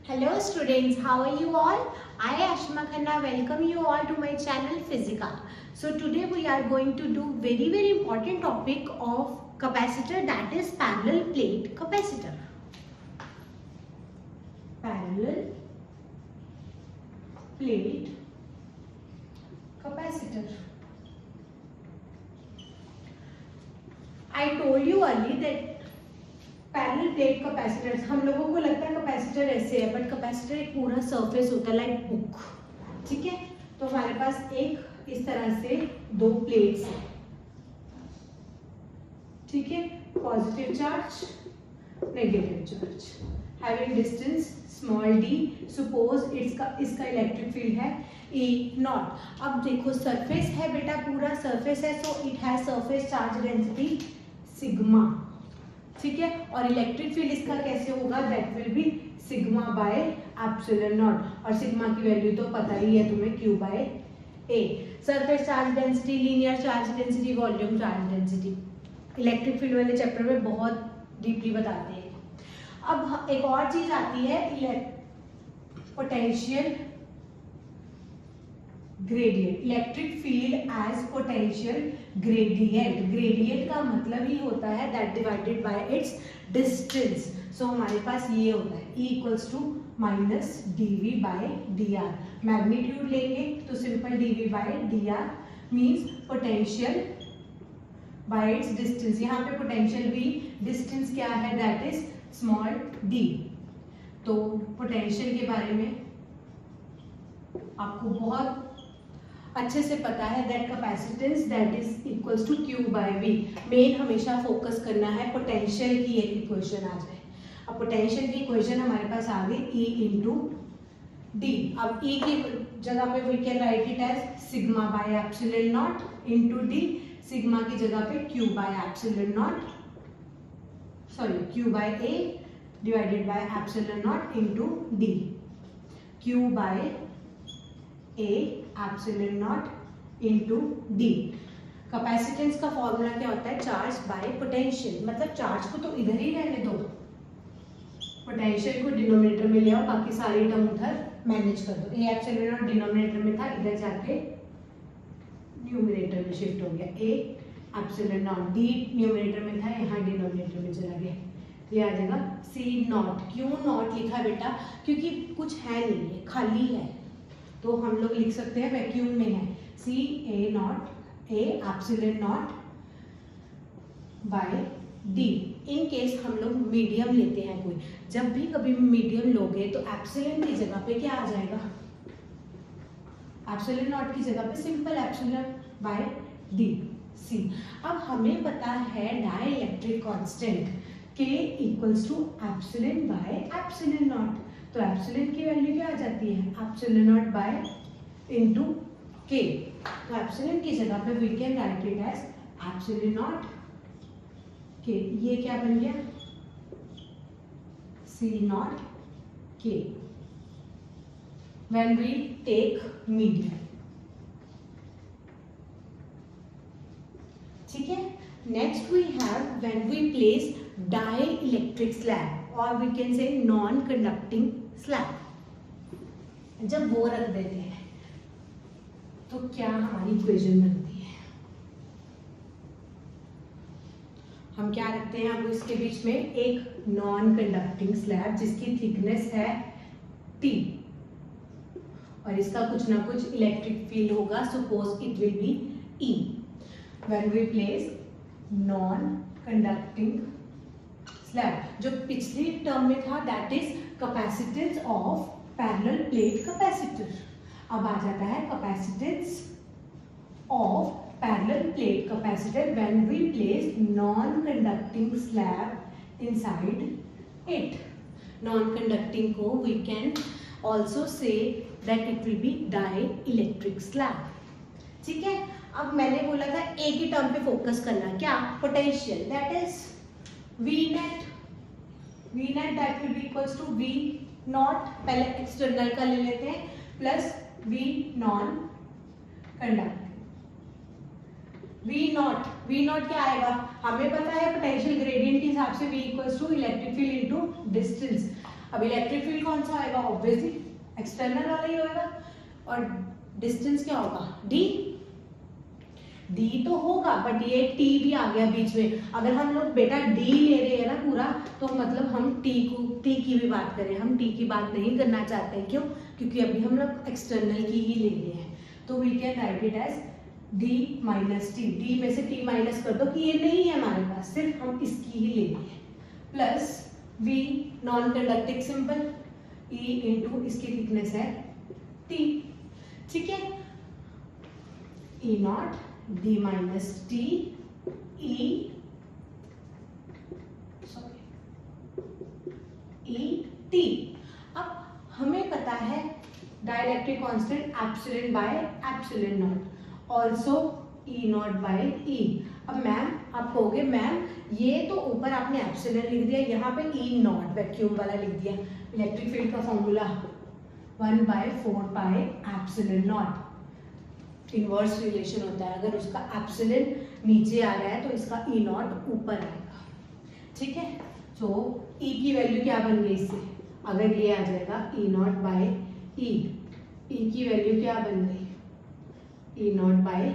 Hello students, how are you all? I Ashma Khanna welcome you all to my channel Physica. So today we are going to do very important topic of capacitor, that is parallel plate capacitor. Parallel plate capacitor. I told you earlier that parallel plate capacitors, हम लोगों को लगता है capacitor ऐसे है, but capacitor एक पूरा surface होता है लाइक बुक, ठीक है। तो हमारे पास एक इस तरह से दो प्लेट्स हैं, ठीक है, positive charge negative charge having distance small D. Suppose इसका इलेक्ट्रिक फील्ड है E नॉट। अब देखो सरफेस है बेटा, पूरा सरफेस है, so it has surface charge density sigma, ठीक है। और इलेक्ट्रिक फील्ड इसका कैसे होगा, that will be sigma by epsilon naught, और सिग्मा की वैल्यू तो पता ही है तुम्हें, Q by A। Surface charge density, linear charge density, volume charge density electric field वाले चैप्टर में बहुत डीपली बताते हैं। अब एक और चीज आती है potential gradient, electric field as potential gradient. Gradient का मतलब ही होता है that divided by its distance. So हमारे पास ये होता है E equals to minus dV by dr। Magnitude लेंगे तो simple dV by dr means potential by its distance. यहाँ पे पोटेंशियल भी डिस्टेंस क्या है, दैट इज स्मॉल d। तो पोटेंशियल के बारे में आपको बहुत अच्छे से पता है that capacitance that is equals to Q by V। Main हमेशा फोकस करना है पोटेंशियल की एक इक्वेशन आ जाए। अब पोटेंशियल की इक्वेशन हमारे पास आ गई E इंटू डी। अब E की जगह पे we can write it as sigma by epsilon naught into D. Sigma की जगह पे Q by epsilon naught, sorry Q by A divided by epsilon naught into D. Q by A epsilon naught into D. Capacitance का formula क्या होता है, charge by potential. मतलब charge को तो इधर ही रहने दो, पोटेंशियल को डिनोमिनेटर में ले आओ, बाकी सारी टर्म उधर मैनेज कर दो। A एप्सिलॉन नॉट डिनोमिनेटर में था, इधर जाके न्यूमरेटर में शिफ्ट हो गया। A epsilon naught D numerator में था, यहाँ डिनोमिनेटर में चला गया, ये आ जाएगा C नॉट। क्यों नॉट लिखा बेटा, क्योंकि कुछ है नहीं है, खाली है, तो हम लोग लिख सकते हैं वैक्यूम में है C A naught A epsilon naught by D। In case हम लोग मीडियम लेते हैं कोई, जब भी कभी मीडियम लोगे तो एप्सिलॉन की जगह पे क्या आ जाएगा, एप्सिलॉन नॉट की जगह पे simple epsilon by D C। अब हमें पता है dielectric constant K equals to epsilon by epsilon naught. तो एप्सिलॉन की वैल्यू क्या आ जाती है, epsilon naught by into K। तो एप्सिलॉन की जगह पे we can write it as epsilon naught K। ये क्या बन गया, C naught K when we take medium, ठीक है। Next we have when we place dielectric slab और we can say non conducting slab. जब वो रख देते हैं तो क्या हमारी इक्वेशन बनती है, हम क्या रखते हैं, अब इसके बीच में एक नॉन कंडक्टिंग स्लैब जिसकी थिकनेस है T, और इसका कुछ ना कुछ इलेक्ट्रिक फील्ड होगा, suppose it will be E। When we place non conducting slab, जो पिछली टर्म में था that is capacitance of parallel plate capacitor. अब आ जाता है capacitance of parallel plate capacitor when we place non conducting slab inside it. Non conducting को we can also say that it will B dielectric slab, ठीक है। अब मैंने बोला था एक ही टर्म पे फोकस करना, क्या, potential, that is V net that will be equals to V naught, पहले एक्सटर्नल का ले लेते हैं, plus V non conducting. V naught क्या आएगा, हमें पता है पोटेंशियल ग्रेडियंट के हिसाब से V equals to electric field into distance. अब इलेक्ट्रिक फील्ड कौन सा आएगा, ऑब्वियसली एक्सटर्नल वाला ही होगा, और डिस्टेंस क्या होगा, डी। डी तो होगा बट ये टी भी आ गया बीच में। अगर हम लोग बेटा डी ले रहे हैं ना पूरा, तो मतलब हम टी की भी बात करें, हम टी की बात नहीं करना चाहते हैं। क्यों? क्योंकि अभी हम लोग एक्सटर्नल की ही ले रहे हैं। तो we can write it as D minus T. D में से टी माइनस कर दो कि ये नहीं है हमारे पास, सिर्फ हम इसकी ही ले रहे हैं, plus V non conducting symbol, E into इसकी थिकनेस है टी। ठीक है, E naught D minus T E T. अब हमें पता है dielectric constant epsilon by epsilon naught, also E naught by E. अब मैम आप कहोगे मैम ये तो ऊपर आपने एप्सिलॉन लिख दिया, यहाँ पे ई नॉट वैक्यूम वाला लिख दिया। इलेक्ट्रिक फील्ड का formula 1/4 pi epsilon not, inverse relation होता है। अगर उसका एप्सिलॉन नीचे आ रहा है तो इसका ई नॉट ऊपर आएगा। ठीक है, तो ई की वैल्यू क्या बन गई इससे, अगर ये आ जाएगा ई नॉट बाय ई, ई की वैल्यू क्या बन गई, ई naught by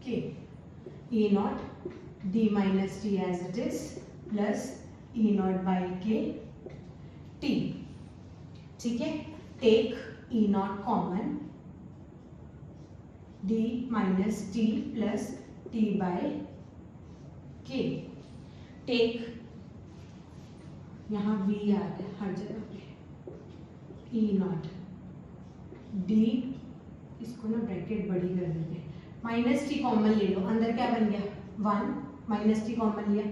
K, E naught D minus T as it is plus E naught by K T. ठीक है, take E naught common, d minus t plus t by k। Take, यहाँ v आ रहा है हर जगह पे, e नॉट d, इसको ना ब्रैकेट बड़ी कर देंगे, माइनस टी कॉमन ले लो, अंदर क्या बन गया 1, माइनस टी कॉमन लिया,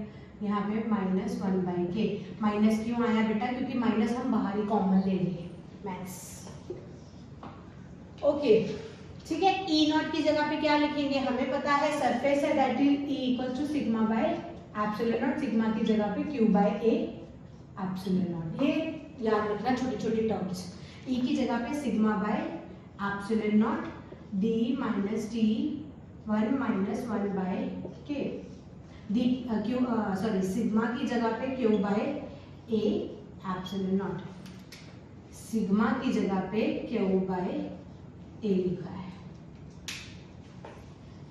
यहाँ पे माइनस 1 बाई के। माइनस क्यों आया बेटा, क्योंकि माइनस हम बाहर ही कॉमन ले लिए, मैथ्स। ओके ठीक है, ई नॉट की जगह पे क्या लिखेंगे, हमें पता है सरफेस है that is E equal to sigma by epsilon naught, sigma की जगह पे Q by A epsilon naught. ये याद रखना छोटी छोटी टर्म्स। ई की जगह पे sigma by epsilon naught D minus T 1 minus 1 by K, D Q sorry sigma की जगह पे Q by A epsilon naught, sigma की जगह पे क्यू बाय ए लिखा है,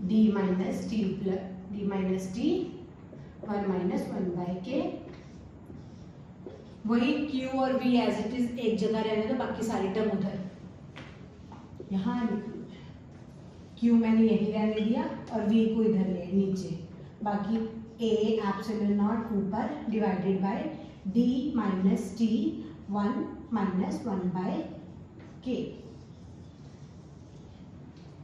d minus T plus d minus T 1 minus 1 by K. वही q और v एज इट इज एक जगह रहने दो, बाकी सारी टर्म उधर। यहाँ q मैंने यही रहने दिया और v को इधर ले नीचे, बाकी a एप्सिलॉन नॉट ऊपर divided by d minus T 1 minus 1 by K.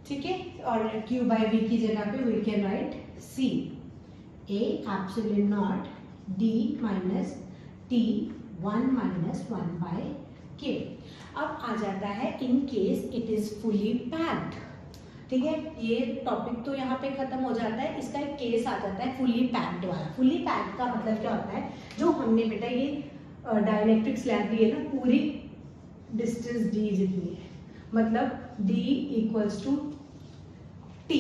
ठीक है, और q बाय v की जगह पे we can write c a epsilon naught d minus t 1 minus 1 by k। अब आ जाता है in case it is fully packed. ठीक है, ये टॉपिक तो यहाँ पे खत्म हो जाता है, इसका एक केस आ जाता है फुली पैक्ड वाला। फुली पैक्ड का मतलब क्या होता है, जो हमने बेटा ये डाइलेक्ट्रिक स्लैब ली है ना, पूरी डिस्टेंस d जितनी है, मतलब d equals to t,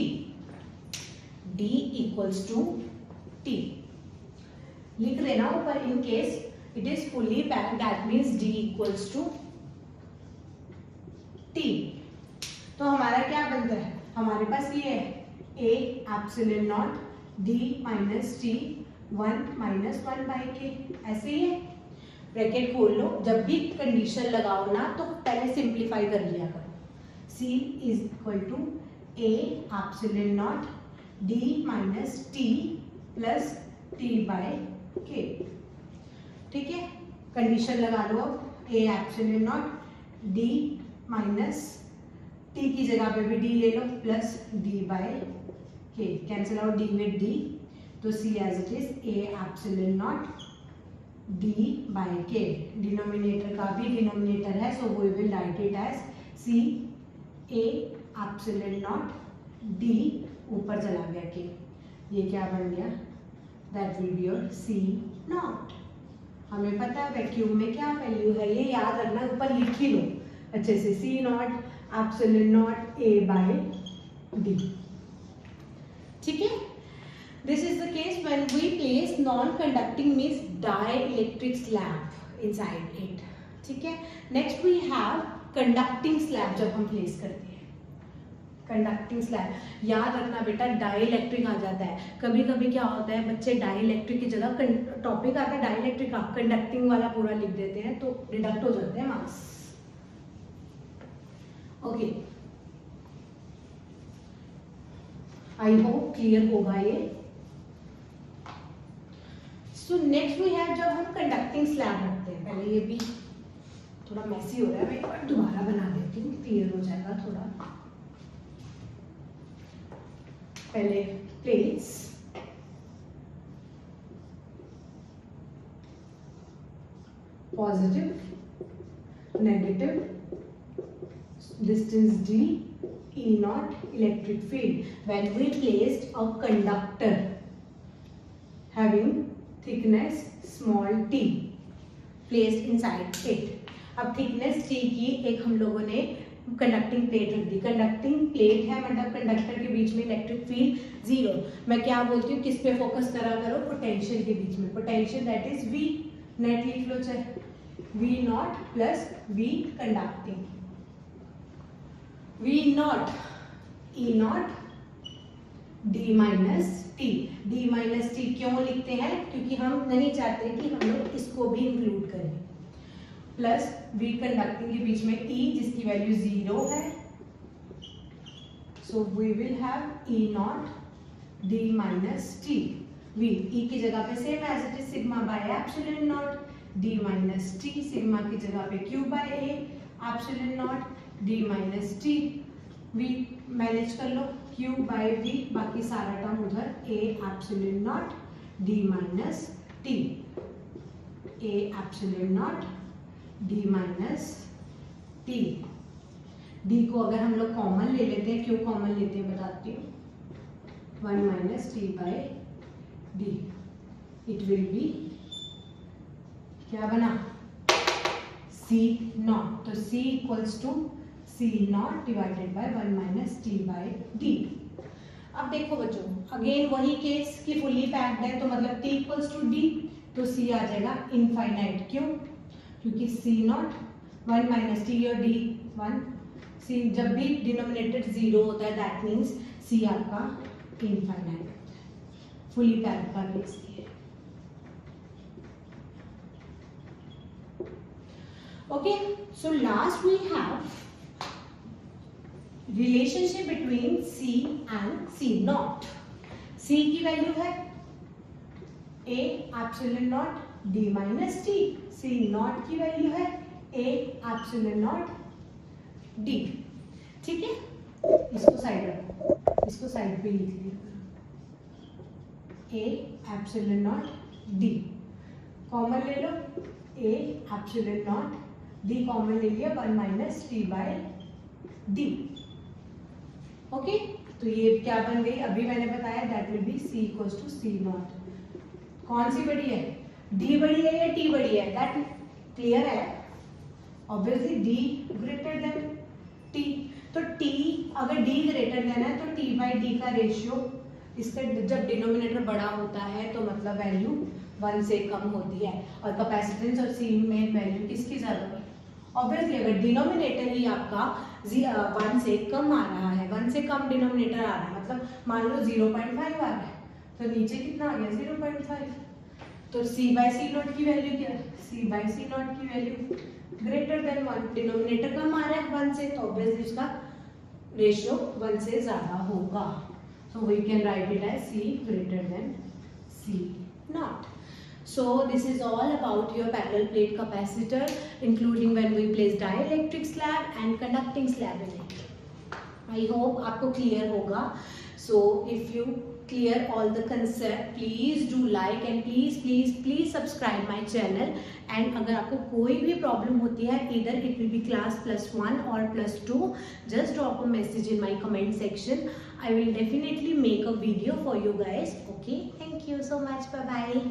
d equals to t लिख लेना ऊपर। In case it is fully packed that means d equals to t। तो हमारा क्या बनता है, हमारे पास ये है a epsilon naught d minus T 1 minus 1 by के, ऐसे ही है। ब्रैकेट खोल लो, जब भी कंडीशन लगाओ ना तो पहले सिंप्लीफाई कर लिया करो। c is equal to a epsilon naught d minus t plus t by k। ठीक है, कंडीशन लगा लो अब, a epsilon naught d minus t की जगह पे भी d ले लो plus d by k, cancel out d with d, तो c as it is a epsilon naught d by k। Denominator का भी डिनोमिनेटर है, so we will write it as c a epsilon naught d ऊपर चला गया k, ये क्या बन गया, that will be your c not. हमें पता है वैक्यूम में क्या वैल्यू है, ये याद रखना, ऊपर लिख ही लो अच्छे से, c naught epsilon naught a by d। ठीक है, this is the case when we place non conducting means dielectric slab inside it. ठीक है. Next we have conducting slab. जब हम place करते हैं कंडक्टिंग स्लैब, याद रखना बेटा डाइलेक्ट्रिक आ जाता है. कभी कभी क्या होता है बच्चे डाइलेक्ट्रिक की जगह टॉपिक आता है डाइलेक्ट्रिक का, कंडक्टिंग वाला पूरा लिख देते हैं तो डिडक्ट हो जाते हैं marks. Okay, I hope clear होगा ये. सो नेक्स्ट वी हैव, जब हम कंडक्टिंग स्लैब रखते हैं, पहले ये भी थोड़ा मैसी हो रहा है, मैं एक बार दोबारा बना देती हूँ, क्लियर हो जाएगा थोड़ा. पहले plates, positive, negative, distance d, E naught, electric field. When we placed a conductor having thickness small t placed inside it. अब thickness t की एक हम लोगों ने कंडक्टिंग प्लेट रख दी. कंडक्टिंग प्लेट है मतलब कंडक्टर के बीच में इलेक्ट्रिक फील्ड जीरो. मैं क्या बोलती हूँ, किस पे फोकस करा करो, पोटेंशियल के बीच में. Potential that is V. Net लिख लो चाहे, V not plus V conducting, V not E naught D minus T. D minus T क्यों लिखते हैं, क्योंकि हम नहीं चाहते कि हम लोग इसको भी इंक्लूड करें. प्लस V कंडक्टिंग के बीच में E जिसकी वैल्यू 0 है. So we will have E naught D minus T. V E की जगह पे same as it is sigma by epsilon naught, D minus T. Sigma की जगह पे Q by A epsilon naught D minus T. V manage कर लो, Q by V, बाकी सारा टर्म उधर A epsilon naught D minus T. A epsilon naught D minus T. D को अगर हम लोग कॉमन ले लेते हैं, क्यों कॉमन लेते हैं बताती हूँ, 1 minus T by D. It will be क्या बना, C नॉट. तो C equals to C naught divided by 1 minus T by D. अब देखो बच्चों, अगेन वही केस कि फुल्ली पैक्ड है तो मतलब T इक्वल्स टू D, तो C आ जाएगा इनफाइनाइट. क्यों, क्योंकि C नॉट 1 माइनस T और D 1. C जब भी डिनोमिनेटर 0 होता है दैट मीन्स C आपका इनफाइनाइट होता है. फुली पैक्ड का केस ये. Okay, so last we have relationship between C and C naught. C की वैल्यू है A epsilon naught D minus T. C naught की वैल्यू है A एप्सिलॉन नॉट D. ठीक है, इसको साइड रखो, इसको साइड पे लिख लिया, A epsilon naught D. Common ले लो, A epsilon naught D common ले लिया, 1 minus T by D. Okay, तो ये क्या बन गई, अभी मैंने बताया that will be C equals to C naught. कौन सी बड़ी है, D बड़ी है या T बड़ी है, दैट क्लियर है. Obviously D greater than T. तो T अगर D ग्रेटर देन है तो T बाई D का रेशियो, इसका जब डिनोमिनेटर बड़ा होता है तो मतलब वैल्यू 1 से कम होती है. और कैपेसिटेंस और C में वैल्यू किसकी ज्यादा है, ऑब्वियसली अगर डिनोमिनेटर ही आपका 1 से कम आ रहा है, 1 से कम डिनोमिनेटर आ रहा है, मतलब मान लो 0.5 आ रहा है तो नीचे कितना आ गया 0.5. तो C बाई C नॉट की वैल्यू क्या है, C बाई C नॉट की वैल्यू ग्रेटर देन 1. डिनोमिनेटर कम आ रहा है 1 से तो ऑब्वियसली उसका रेशियो 1 से ज्यादा होगा. So we can write it as C greater than C naught. So this is all about your parallel plate capacitor, including when we place dielectric slab and conducting slab in it. I hope आपको clear होगा. So if you clear all the concept, please do like and please subscribe my channel. And अगर आपको कोई भी problem होती है, either it will be class +1 or +2, just drop a message in my comment section. I will definitely make a video for you guys. Okay, thank you so much. Bye bye.